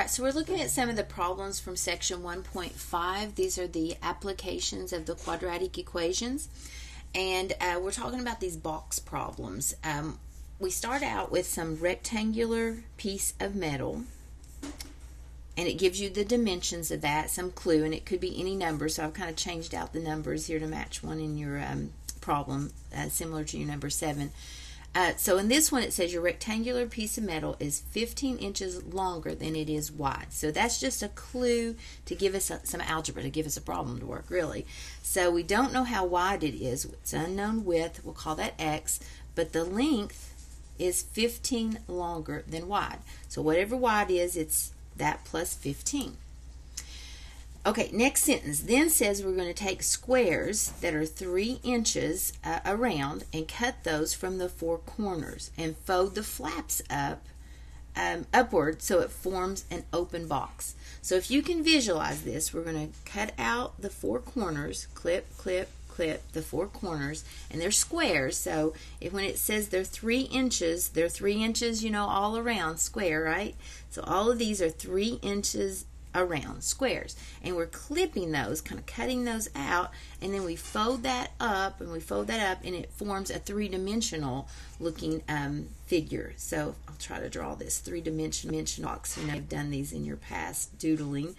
right, so we're looking at some of the problems from section 1.5. These are the applications of the quadratic equations, and we're talking about these box problems. We start out with some rectangular piece of metal, and it gives you the dimensions of that, some clue, and it could be any number, so I've kind of changed out the numbers here to match one in your problem, similar to your number 7. So in this one it says your rectangular piece of metal is 15 inches longer than it is wide. So that's just a clue to give us some algebra, to give us a problem to work, really. So we don't know how wide it is. It's unknown width. We'll call that x. But the length is 15 longer than wide. So whatever wide is, it's that plus 15. Okay, next sentence then says we're going to take squares that are 3 inches around and cut those from the 4 corners and fold the flaps upward so it forms an open box. So if you can visualize this, we're going to cut out the 4 corners, clip, clip, clip the 4 corners, and they're squares. So when it says they're 3 inches, they're 3 inches, you know, all around square, right? So all of these are 3 inches around squares, and we're clipping those, kind of cutting those out, and then we fold that up, and it forms a 3-dimensional looking figure. So I'll try to draw this 3-dimensional box. You know, you've done these in your past doodling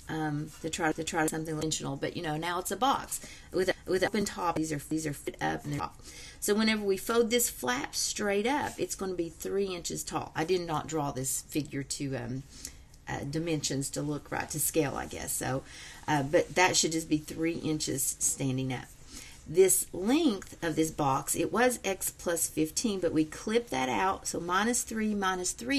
to try something dimensional, but you know, now it's a box with open top. These are fit up and they're top. So whenever we fold this flap straight up, it's going to be 3 inches tall. I did not draw this figure to dimensions to look right, to scale, I guess. So, but that should just be 3 inches standing up. This length of this box, it was x plus 15, but we clip that out. So minus 3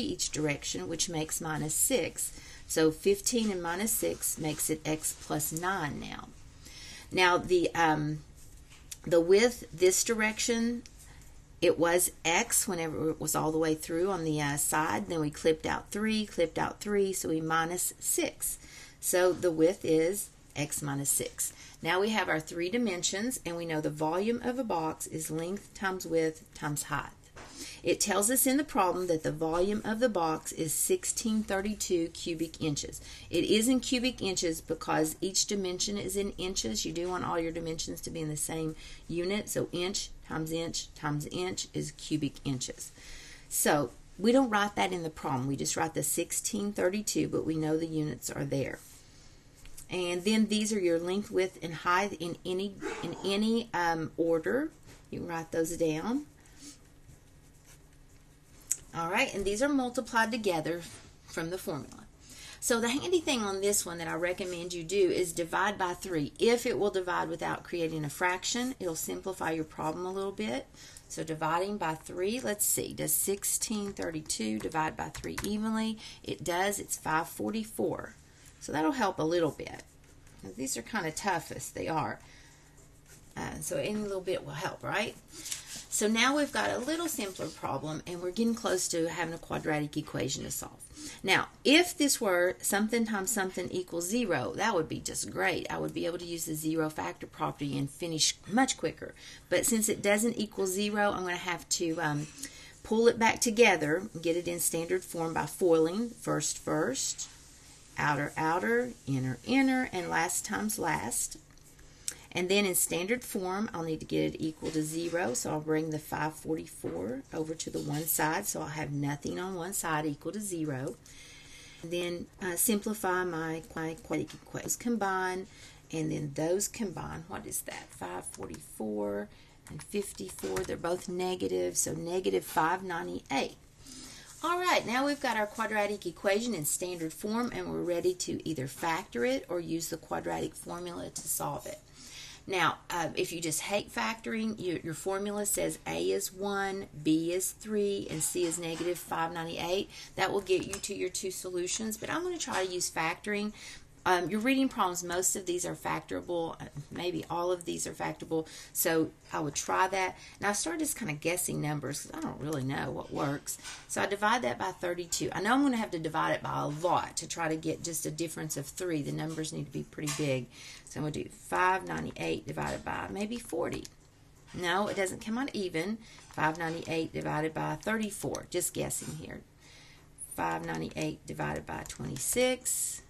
each direction, which makes minus 6. So 15 and minus 6 makes it x plus 9 now. Now the width this direction, it was x whenever it was all the way through on the side. Then we clipped out 3, so we minus 6. So the width is x minus 6. Now we have our 3 dimensions, and we know the volume of a box is length times width times height. It tells us in the problem that the volume of the box is 1632 cubic inches. It is in cubic inches because each dimension is in inches. You do want all your dimensions to be in the same unit, so inch times inch is cubic inches. So we don't write that in the problem. We just write the 1632, but we know the units are there. And then these are your length, width, and height in any order. You can write those down. All right, and these are multiplied together from the formula. So the handy thing on this one that I recommend you do is divide by 3. If it will divide without creating a fraction, it'll simplify your problem a little bit. So dividing by 3, let's see, does 1632 divide by 3 evenly? It does. It's 544. So that'll help a little bit. Now, these are kind of tough as they are. So any little bit will help, right? So now we've got a little simpler problem, and we're getting close to having a quadratic equation to solve. Now, if this were something times something equals 0, that would be just great. I would be able to use the zero factor property and finish much quicker. But since it doesn't equal 0, I'm going to have to pull it back together and get it in standard form by foiling first, outer, outer, inner, inner, and last times last. And then in standard form, I'll need to get it equal to 0, so I'll bring the 544 over to the one side, so I'll have nothing on one side equal to 0. And then simplify my quadratic equations. Combine, and then those combine. What is that? 544 and 54, they're both negative, so negative 598. All right, now we've got our quadratic equation in standard form, and we're ready to either factor it or use the quadratic formula to solve it. Now, if you just hate factoring, your formula says A is 1, B is 3, and C is negative 598. That will get you to your 2 solutions, but I'm going to try to use factoring. Your reading problems, most of these are factorable, maybe all of these are factorable, so I would try that. Now I started just kind of guessing numbers because I don't really know what works. So I divide that by 32. I know I'm going to have to divide it by a lot to try to get just a difference of 3. The numbers need to be pretty big. So I'm going to do 598 divided by maybe 40. No, it doesn't come out even. 598 divided by 34. Just guessing here. 598 divided by 26.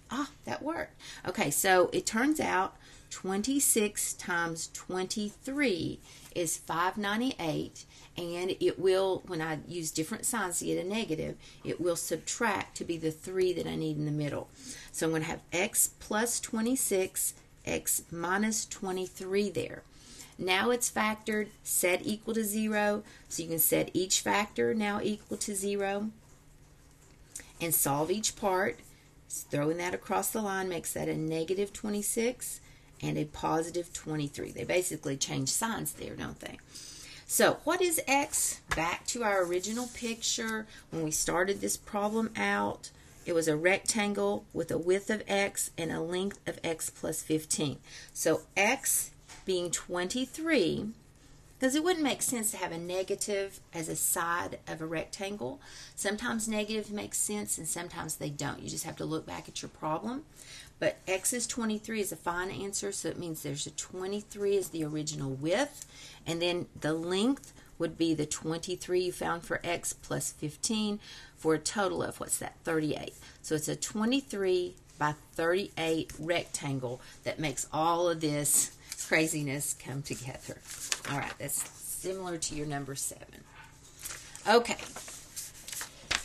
That worked. Okay, so it turns out 26 times 23 is 598, and it will, when I use different signs to get a negative, it will subtract to be the 3 that I need in the middle. So I'm going to have x plus 26, x minus 23 there. Now it's factored, set equal to 0, so you can set each factor now equal to 0, and solve each part. Throwing that across the line makes that a negative 26 and a positive 23. They basically change signs there, don't they? So what is x? Back to our original picture. When we started this problem out, it was a rectangle with a width of x and a length of x plus 15. So x being 23, because it wouldn't make sense to have a negative as a side of a rectangle. Sometimes negative makes sense and sometimes they don't. You just have to look back at your problem. But x is 23 is a fine answer, so it means there's a 23 is the original width, and then the length would be the 23 you found for x plus 15 for a total of, what's that, 38. So it's a 23 by 38 rectangle that makes all of this craziness come together. All right, that's similar to your number 7. Okay,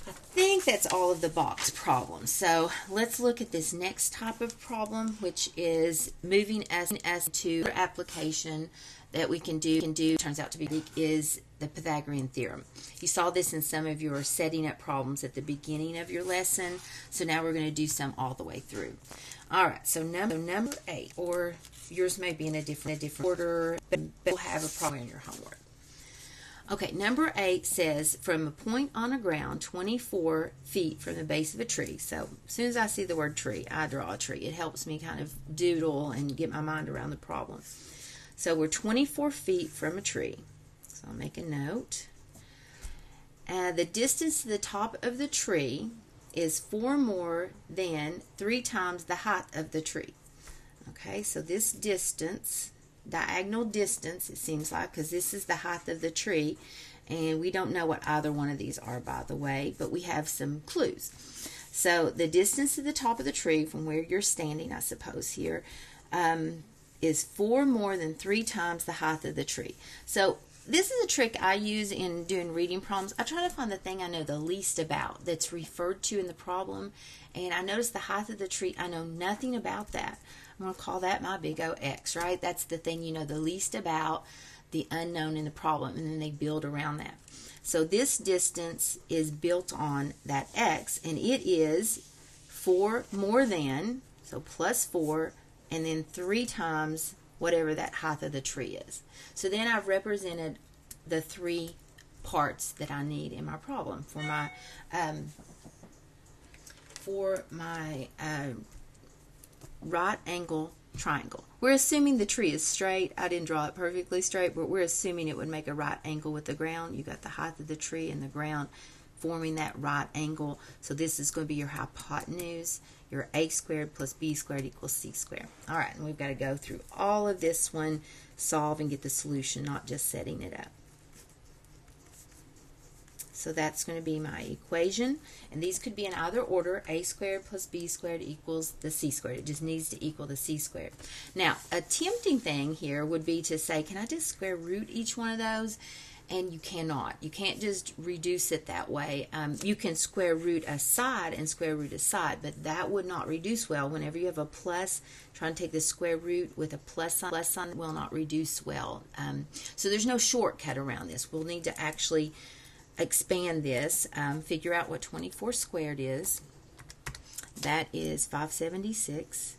I think that's all of the box problems. So let's look at this next type of problem, which is moving us to application that we can do. Turns out to be is the Pythagorean Theorem. You saw this in some of your setting up problems at the beginning of your lesson. So now we're going to do some all the way through. All right, so number 8, or yours may be in a different order, but we'll have a problem in your homework. Okay, number 8 says, from a point on the ground 24 feet from the base of a tree. So as soon as I see the word tree, I draw a tree. It helps me kind of doodle and get my mind around the problem. So we're 24 feet from a tree. So I'll make a note. The distance to the top of the tree is 4 more than 3 times the height of the tree. Okay, so this distance, diagonal distance, it seems like, because this is the height of the tree, and we don't know what either one of these are, by the way, but we have some clues. So the distance to the top of the tree from where you're standing, I suppose here, is 4 more than 3 times the height of the tree. So this is a trick I use in doing reading problems. I try to find the thing I know the least about that's referred to in the problem, and I notice the height of the tree, I know nothing about that. I'm going to call that my big O X, right? That's the thing you know the least about, the unknown in the problem, and then they build around that. So this distance is built on that X, and it is 4 more than, so plus 4, and then 3 times whatever that height of the tree is. So then I've represented the 3 parts that I need in my problem for my right angle triangle. We're assuming the tree is straight. I didn't draw it perfectly straight, but we're assuming it would make a right angle with the ground. You got the height of the tree and the ground forming that right angle. So this is going to be your hypotenuse. Your a squared plus b squared equals c squared. All right, and we've got to go through all of this one, solve and get the solution, not just setting it up. So that's going to be my equation, and these could be in either order. A squared plus b squared equals the c squared. It just needs to equal the c squared. Now, a tempting thing here would be to say, can I just square root each one of those? And you cannot. You can't just reduce it that way. You can square root a side and square root a side, but that would not reduce well. Whenever you have a plus, trying to take the square root with a plus sign will not reduce well. So there's no shortcut around this. We'll need to actually expand this, figure out what 24 squared is. That is 576.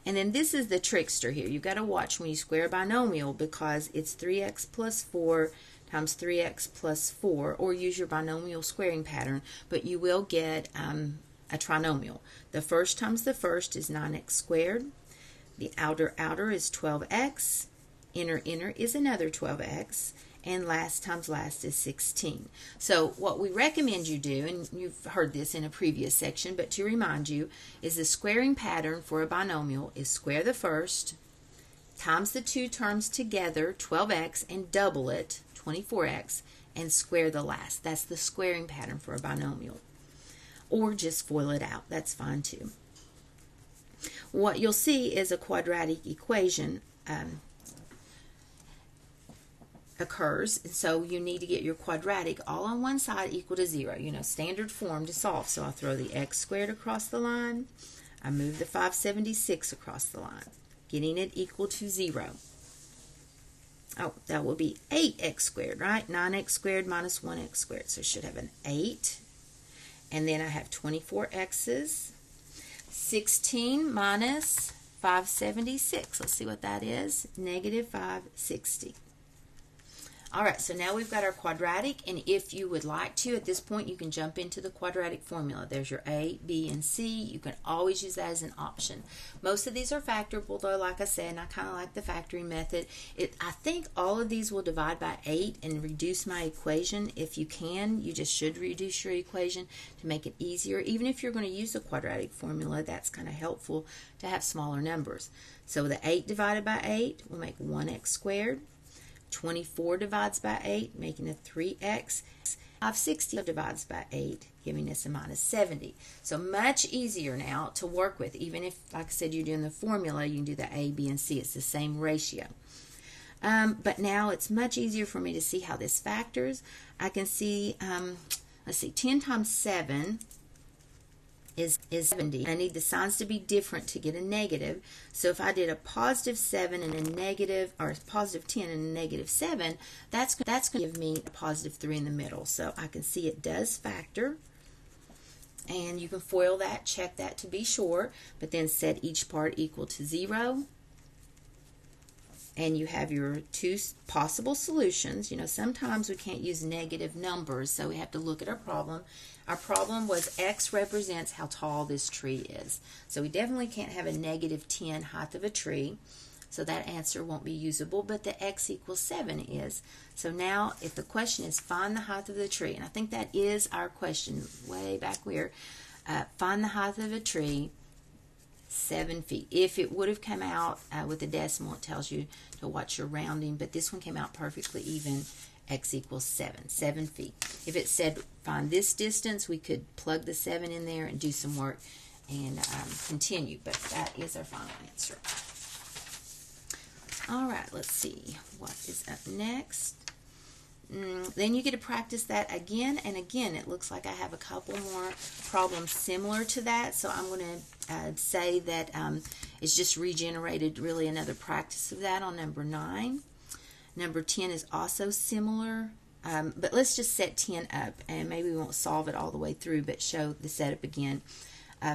And then this is the trickster here. You've got to watch when you square a binomial, because it's 3x plus 4 times 3x plus 4, or use your binomial squaring pattern, but you will get a trinomial. The first times the first is 9x squared. The outer is 12x. Inner is another 12x. And last times last is 16. So what we recommend you do, and you've heard this in a previous section, but to remind you, is the squaring pattern for a binomial is square the first, times the 2 terms together, 12x, and double it, 24x, and square the last. That's the squaring pattern for a binomial. or just FOIL it out. That's fine too. What you'll see is a quadratic equation occurs, and so you need to get your quadratic all on one side equal to 0. You know, standard form to solve. So I'll throw the x squared across the line. I move the 576 across the line, getting it equal to 0. Oh, that will be 8x squared, right? 9x squared minus 1x squared. So it should have an 8. And then I have 24 x's. 16 minus 576. Let's see what that is. Negative 560. All right, so now we've got our quadratic, and if you would like to, at this point, you can jump into the quadratic formula. There's your A, B, and C. You can always use that as an option. Most of these are factorable, though, like I said, and I kind of like the factoring method. I think all of these will divide by 8 and reduce my equation. If you can, you just should reduce your equation to make it easier. Even if you're going to use the quadratic formula, that's kind of helpful to have smaller numbers. So the 8 divided by 8 will make 1x squared. 24 divides by 8, making a 3x. 560 divides by 8, giving us a minus 70. So much easier now to work with. Even if, like I said, you're doing the formula, you can do the A, B, and C. It's the same ratio. But now it's much easier for me to see how this factors. I can see, let's see, 10 times 7 is 70. I need the signs to be different to get a negative. So if I did a positive 7 and a negative, or a positive 10 and a negative 7, that's going to give me a positive 3 in the middle. So I can see it does factor. And you can FOIL that, check that to be sure, but then set each part equal to 0. And you have your two possible solutions. You know, sometimes we can't use negative numbers, so we have to look at our problem. Our problem was x represents how tall this tree is. So we definitely can't have a negative 10 height of a tree. So that answer won't be usable, but the x equals 7 is. So now if the question is find the height of the tree, and I think that is our question way back where, find the height of a tree, 7 feet. If it would have come out with a decimal, it tells you to watch your rounding, but this one came out perfectly even. X equals 7 feet. If it said find this distance, we could plug the 7 in there and do some work and continue, but that is our final answer. All right, let's see what is up next. Then you get to practice that again and again. It looks like I have a couple more problems similar to that, so I'm going to say that it's just regenerated really another practice of that on number 9. Number 10 is also similar, but let's just set 10 up, and maybe we won't solve it all the way through, but show the setup again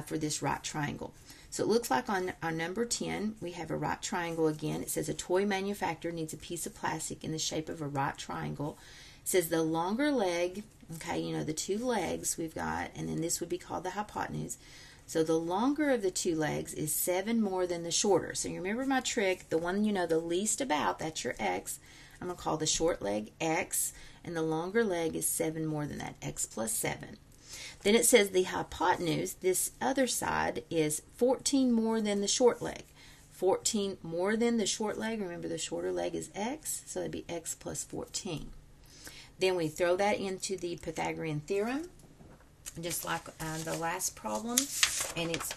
for this right triangle. So it looks like on number 10, we have a right triangle again. It says a toy manufacturer needs a piece of plastic in the shape of a right triangle. It says the longer leg, okay, you know, the two legs we've got, and then this would be called the hypotenuse. So the longer of the two legs is 7 more than the shorter. So you remember my trick, the one you know the least about, that's your x. I'm going to call the short leg x, and the longer leg is 7 more than that, x plus 7. Then it says the hypotenuse, this other side, is 14 more than the short leg. 14 more than the short leg, remember the shorter leg is x, so that'd be x plus 14. Then we throw that into the Pythagorean Theorem, just like the last problem, and it's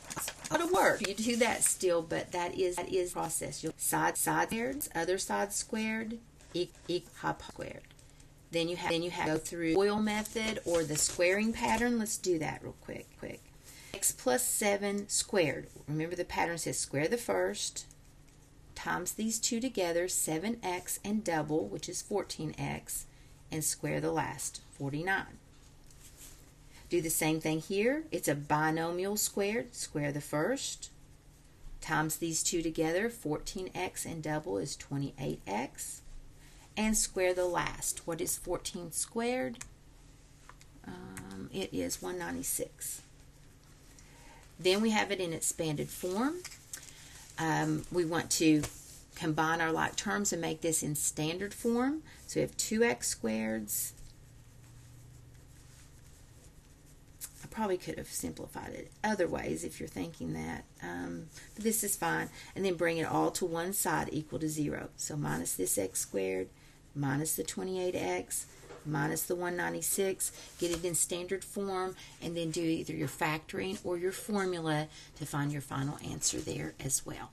a lot of work. You do that still, but that is the process. You'll side squared, other side squared, hypotenuse squared. Then you have to go through FOIL method or the squaring pattern. Let's do that real quick. X plus 7 squared. Remember the pattern says square the first, times these two together, 7x, and double, which is 14x, and square the last, 49. Do the same thing here. It's a binomial squared. Square the first, times these two together, 14x and double is 28x, and square the last. What is 14 squared? It is 196. Then we have it in expanded form. We want to combine our like terms and make this in standard form. So we have 2x squareds. I probably could have simplified it other ways if you're thinking that. But this is fine. And then bring it all to one side equal to 0. So minus this x squared, minus the 28x, minus the 196, get it in standard form, and then do either your factoring or your formula to find your final answer there as well.